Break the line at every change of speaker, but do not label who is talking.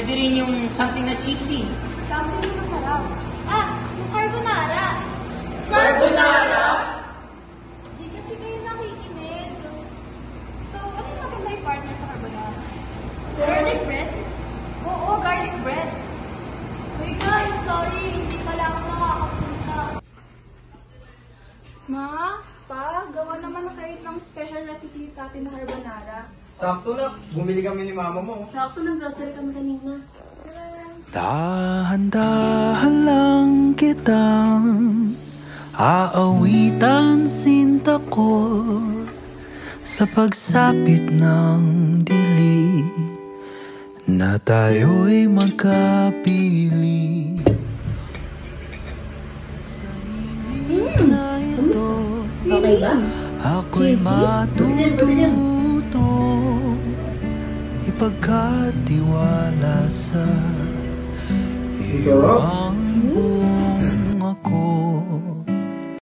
Pwede rin yung something na cheesy.
Something na masarap. Ah, yung carbonara.
Carbonara?
Di kasi kayo nakikinig. So, ano yung maganda yung partner sa carbonara? Garlic bread? Oo, garlic bread. Uy guys, sorry. Hindi pala ako makakapunta. Ma, pa, gawa naman na kayo ng special recipe sa atin na carbonara.
Sakto na, bumili kami ni mama mo.
Sakto ng grocery kami kanina.
Dahan-dahan lang kitang aawitan sinta ko sa pagsapit ng dilim na tayo'y magkapili. Sa himig na ito,
Okay ba?
ako'y matututo ipagkatiwala sa iyong